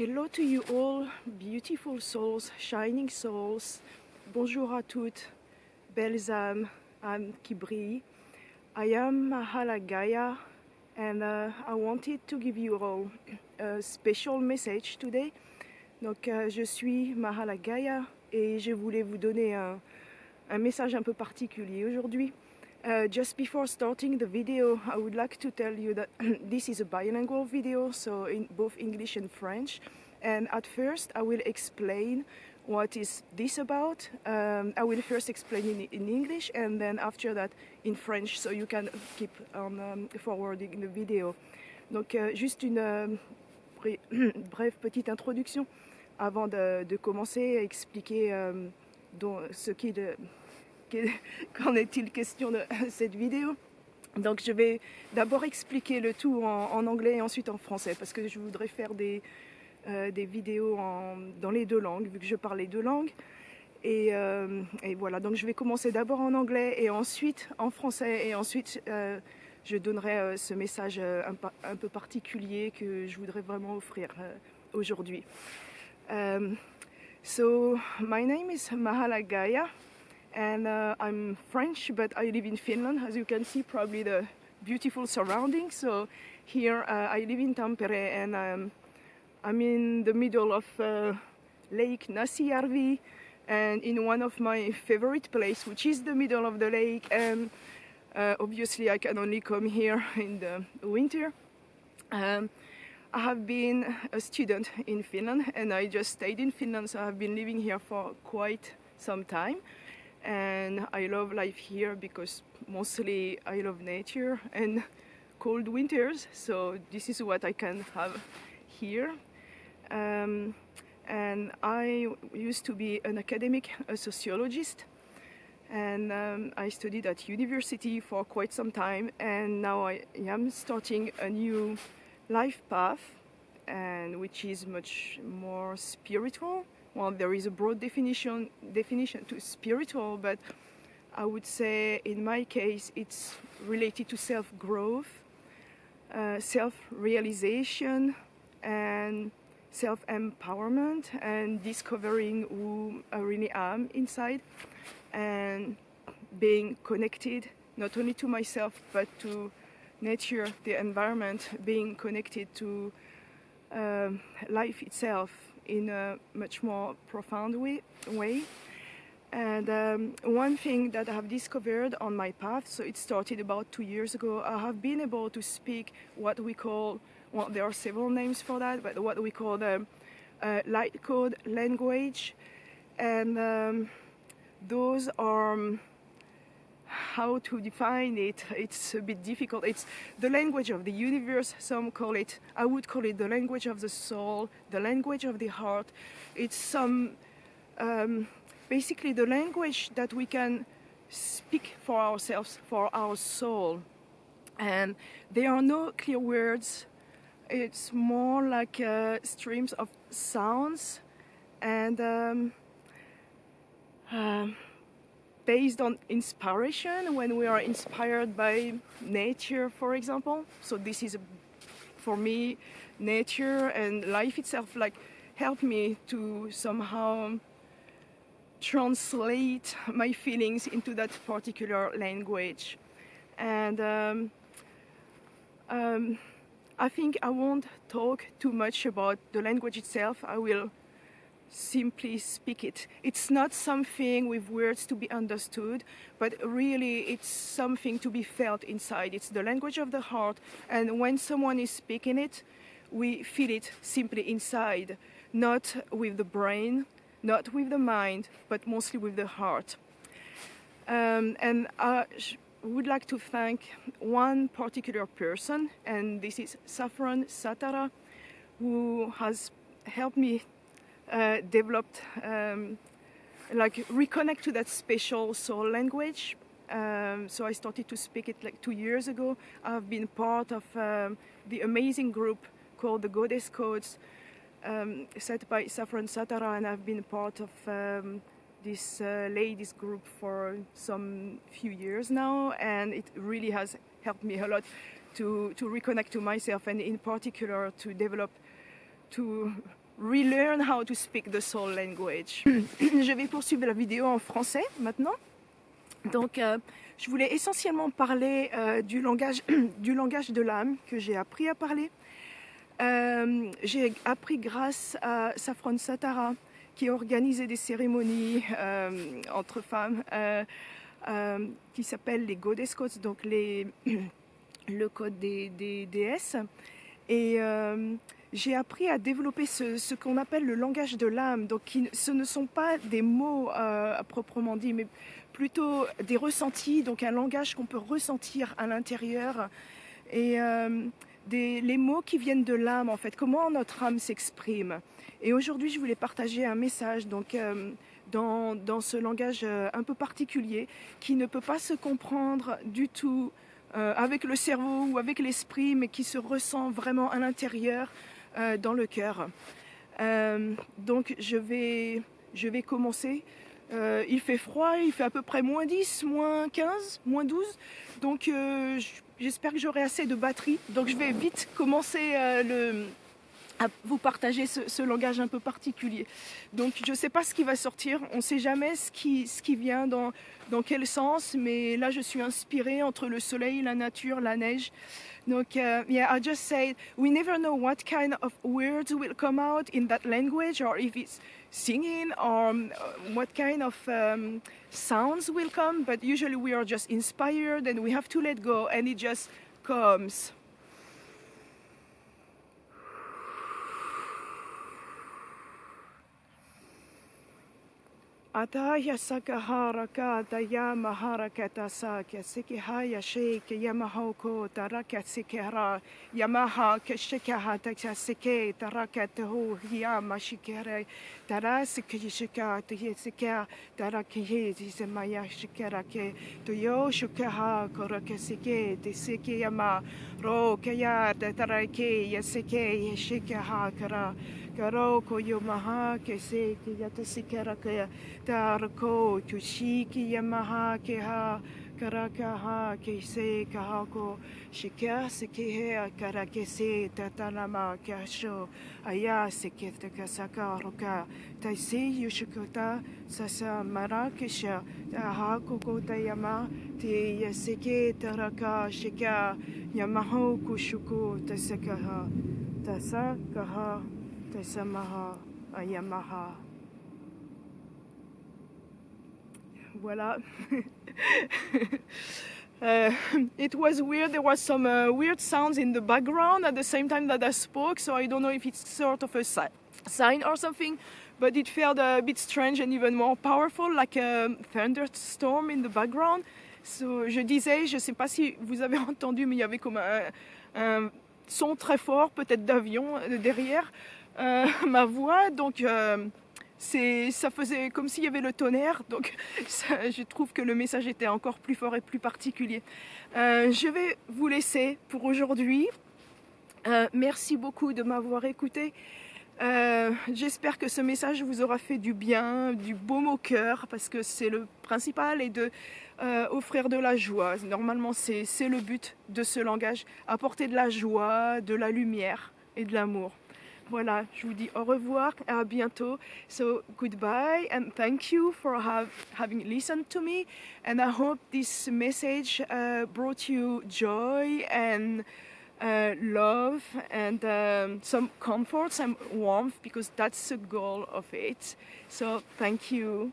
Hello to you all, beautiful souls, shining souls. Bonjour à toutes, belles âmes, âmes qui brillent. I am Mah'ala Gaia, and I wanted to give you all a special message today. Donc je suis Mah'ala Gaia et je voulais vous donner un message un peu particulier aujourd'hui. Just before starting the video, I would like to tell you that this is a bilingual video, so in both English and French. And at first, I will explain what is this about. I will first explain in English, and then after that in French, so you can keep on forwarding the video. Donc, juste une brève petite introduction avant de commencer à expliquer qu'en est-il question de cette vidéo. Donc je vais d'abord expliquer le tout en anglais et ensuite en français, parce que je voudrais faire des vidéos dans les deux langues, vu que je parle les deux langues. Et voilà, donc je vais commencer d'abord en anglais et ensuite en français, et ensuite je donnerai ce message un peu particulier que je voudrais vraiment offrir aujourd'hui. So my name is Mah'ala Gaia. And I'm French, but I live in Finland, as you can see, probably the beautiful surroundings. So here I live in Tampere, and I'm in the middle of Lake Näsijärvi, and in one of my favorite places, which is the middle of the lake. And obviously I can only come here in the winter. I have been a student in Finland, and I just stayed in Finland, so I've been living here for quite some time. And I love life here because mostly I love nature and cold winters, so this is what I can have here. And I used to be an academic, a sociologist, and I studied at university for quite some time, and now I am starting a new life path, and which is much more spiritual. Well, there is a broad definition to spiritual, but I would say in my case it's related to self-growth, self-realization, and self-empowerment, and discovering who I really am inside, and being connected not only to myself but to nature, the environment, being connected to life itself in a much more profound way. And one thing that I have discovered on my path, so it started about 2 years ago, I have been able to speak what we call, well, there are several names for that, but what we call the light code language. And those are, how to define it, it's a bit difficult. It's the language of the universe, some call it, I would call it the language of the soul, the language of the heart. It's some, basically the language that we can speak for ourselves, for our soul. And there are no clear words, it's more like streams of sounds, and based on inspiration, when we are inspired by nature, for example. So this is, for me, nature and life itself, like, help me to somehow translate my feelings into that particular language. And I think I won't talk too much about the language itself. I will simply speak it. It's not something with words to be understood, but really it's something to be felt inside. It's the language of the heart, and when someone is speaking it, we feel it simply inside, not with the brain, not with the mind, but mostly with the heart. And I would like to thank one particular person, and this is Saffron Satara, who has helped me developed, like, reconnect to that special soul language. So I started to speak it like 2 years ago. I've been part of the amazing group called the Goddess Codes, set by Saffron Satara, and I've been part of this ladies group for some few years now, and it really has helped me a lot to reconnect to myself, and in particular to develop, to relearn how to speak the soul language. Je vais poursuivre la vidéo en français maintenant. Donc, je voulais essentiellement parler du langage de l'âme que j'ai appris à parler. J'ai appris grâce à Saffron Satara qui organisait des cérémonies entre femmes qui s'appellent les Goddess Codes, donc le code des déesses. Et j'ai appris à développer ce qu'on appelle le langage de l'âme. Donc ce ne sont pas des mots à proprement dit, mais plutôt des ressentis, donc un langage qu'on peut ressentir à l'intérieur. Et les mots qui viennent de l'âme, en fait, comment notre âme s'exprime. Et aujourd'hui, je voulais partager un message donc, dans ce langage un peu particulier qui ne peut pas se comprendre du tout avec le cerveau ou avec l'esprit, mais qui se ressent vraiment à l'intérieur, dans le cœur. Donc je vais commencer. Il fait froid, il fait à peu près moins 10, moins 15, moins 12. Donc j'espère que j'aurai assez de batterie. Donc je vais vite commencer à vous partager ce langage un peu particulier. Donc je ne sais pas ce qui va sortir, on ne sait jamais ce qui vient dans quel sens, mais là je suis inspirée entre le soleil, la nature, la neige. Donc yeah, I just say we never know what kind of words will come out in that language, or if it's singing, or what kind of sounds will come, but usually we are just inspired and we have to let go and it just comes. Ataya sakahara kata yamahara kata sakya sikihaya shake yamahoko taraka sikera yamaha keshikaha taksike tarakatahu yamashikere tarasikishika tiyesika tarakiye semaya shikerake tuyo shukaha korakasike tisiki yama ro kaya tarake yasike yashikaha kara Karoko yomaha kese kiyatasikara kaya tarako tushiki yamaha keha karakaha kese kahako shika sekehe karakese tatanama kasho aya seketa kasakaroka taisi yushikota sasa marakesha tahako kotayama te yaseke taraka shika yamaho kushuku tasakaha tasakaha Tasamaha Ayamaha. Voilà. It was weird. There was some weird sounds in the background at the same time that I spoke, so I don't know if it's sort of a sign or something, but it felt a bit strange and even more powerful, like a thunderstorm in the background. So, je disais, je ne sais pas si vous avez entendu, mais il y avait comme un son très fort, peut-être d'avion derrière. Ma voix, donc ça faisait comme s'il y avait le tonnerre, donc je trouve que le message était encore plus fort et plus particulier. Je vais vous laisser pour aujourd'hui. Merci beaucoup de m'avoir écouté. J'espère que ce message vous aura fait du bien, du baume au cœur, parce que c'est le principal, et de offrir de la joie. Normalement, c'est le but de ce langage, apporter de la joie, de la lumière et de l'amour. Voilà, je vous dis au revoir et à bientôt. So goodbye and thank you for having listened to me. And I hope this message brought you joy and love and some comfort, some warmth, because that's the goal of it. So thank you.